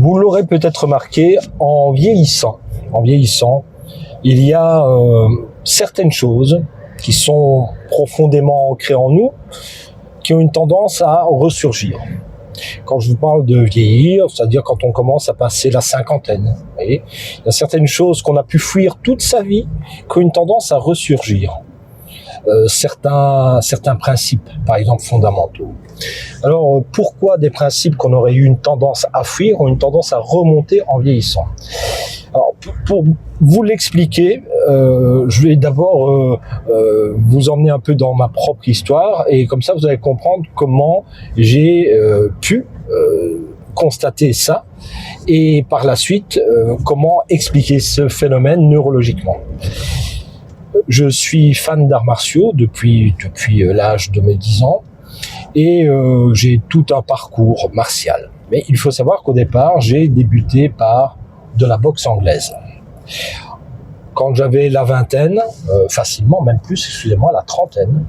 Vous l'aurez peut-être remarqué, en vieillissant, il y a certaines choses qui sont profondément ancrées en nous, qui ont une tendance à ressurgir. Quand je vous parle de vieillir, c'est-à-dire quand on commence à passer la cinquantaine, vous voyez, il y a certaines choses qu'on a pu fuir toute sa vie, qui ont une tendance à ressurgir. Certains principes, par exemple fondamentaux. Alors, pourquoi des principes qu'on aurait eu une tendance à fuir ont une tendance à remonter en vieillissant? Alors, pour vous l'expliquer, je vais d'abord vous emmener un peu dans ma propre histoire, et comme ça vous allez comprendre comment j'ai pu constater ça, et par la suite comment expliquer ce phénomène neurologiquement. Je suis fan d'arts martiaux depuis l'âge de mes 10 ans, et j'ai tout un parcours martial. Mais il faut savoir qu'au départ, j'ai débuté par de la boxe anglaise. Quand j'avais la vingtaine, facilement, même plus, excusez-moi, la trentaine,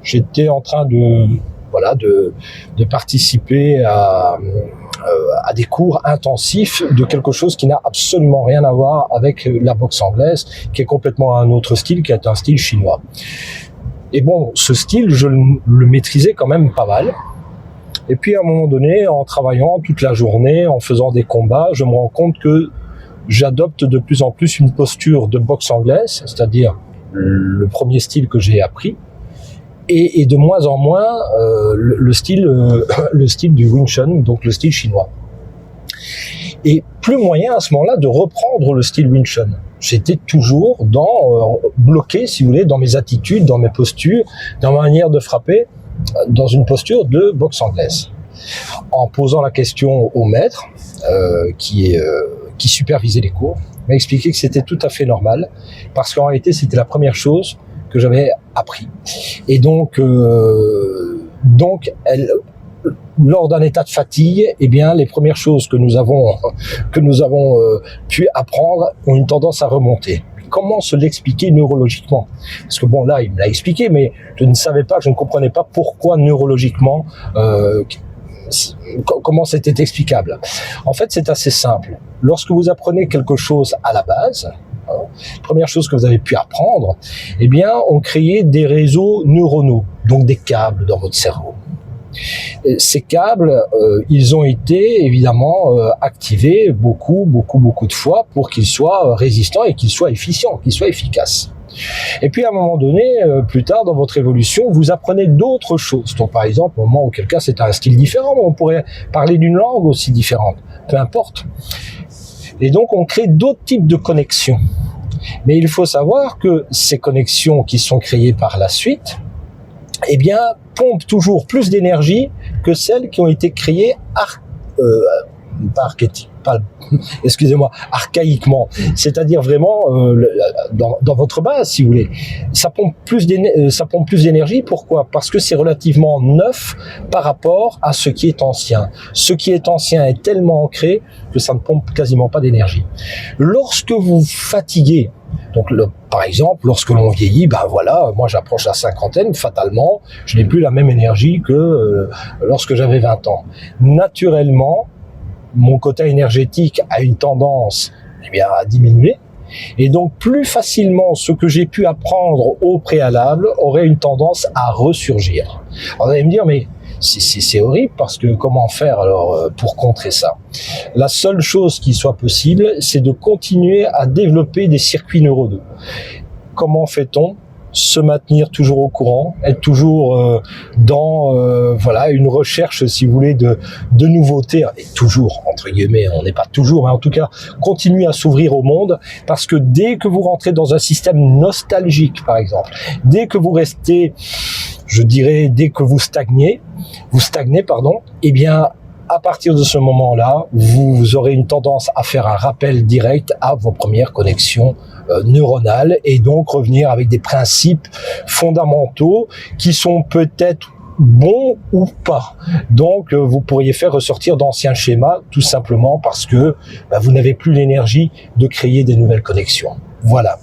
j'étais en train de participer à des cours intensifs de quelque chose qui n'a absolument rien à voir avec la boxe anglaise, qui est complètement un autre style, qui est un style chinois. Et bon, ce style, je le maîtrisais quand même pas mal. Et puis à un moment donné, en travaillant toute la journée, en faisant des combats, je me rends compte que j'adopte de plus en plus une posture de boxe anglaise, c'est-à-dire le premier style que j'ai appris, et de moins en moins le style du Wing Chun, donc le style chinois. Et plus moyen à ce moment-là de reprendre le style Wing Chun. J'étais toujours bloqué, si vous voulez, dans mes attitudes, dans mes postures, dans ma manière de frapper, dans une posture de boxe anglaise. En posant la question au maître, qui supervisait les cours, m'a expliqué que c'était tout à fait normal, parce qu'en réalité, c'était la première chose que j'avais appris. Et donc lors d'un état de fatigue, eh bien, les premières choses que nous avons pu apprendre ont une tendance à remonter. Comment se l'expliquer neurologiquement? Parce que bon, là, il me l'a expliqué, mais je ne savais pas, je ne comprenais pas pourquoi neurologiquement, comment c'était explicable. En fait, c'est assez simple. Lorsque vous apprenez quelque chose à la base, première chose que vous avez pu apprendre, eh bien, on créait des réseaux neuronaux, donc des câbles dans votre cerveau. Et ces câbles, ils ont été évidemment activés beaucoup de fois pour qu'ils soient résistants et qu'ils soient efficients, qu'ils soient efficaces. Et puis à un moment donné, plus tard dans votre évolution, vous apprenez d'autres choses. Donc par exemple, au moment auquel cas c'est un style différent, mais on pourrait parler d'une langue aussi différente, peu importe. Et donc on crée d'autres types de connexions. Mais il faut savoir que ces connexions qui sont créées par la suite, eh bien, pompent toujours plus d'énergie que celles qui ont été créées archaïquement, c'est-à-dire vraiment dans votre base, si vous voulez. Ça pompe plus d'énergie. Pourquoi? Parce que c'est relativement neuf par rapport à ce qui est ancien. Ce qui est ancien est tellement ancré que ça ne pompe quasiment pas d'énergie. Lorsque vous fatiguez, donc par exemple, lorsque l'on vieillit, ben voilà, moi j'approche la cinquantaine, fatalement, je n'ai plus la même énergie que lorsque j'avais 20 ans. Naturellement, mon quota énergétique a une tendance à diminuer, et donc plus facilement ce que j'ai pu apprendre au préalable aurait une tendance à ressurgir. Alors, vous allez me dire, mais c'est horrible, parce que comment faire alors pour contrer ça? La seule chose qui soit possible, c'est de continuer à développer des circuits neuronaux. Comment fait-on? Se maintenir toujours au courant, être toujours dans une recherche, si vous voulez, de nouveautés, et toujours, entre guillemets, on n'est pas toujours, mais en tout cas, continuer à s'ouvrir au monde, parce que dès que vous rentrez dans un système nostalgique, par exemple, dès que vous restez, je dirais, dès que vous stagnez, eh bien, à partir de ce moment-là, vous aurez une tendance à faire un rappel direct à vos premières connexions neuronales, et donc revenir avec des principes fondamentaux qui sont peut-être bons ou pas. Donc vous pourriez faire ressortir d'anciens schémas, tout simplement parce que vous n'avez plus l'énergie de créer des nouvelles connexions. Voilà.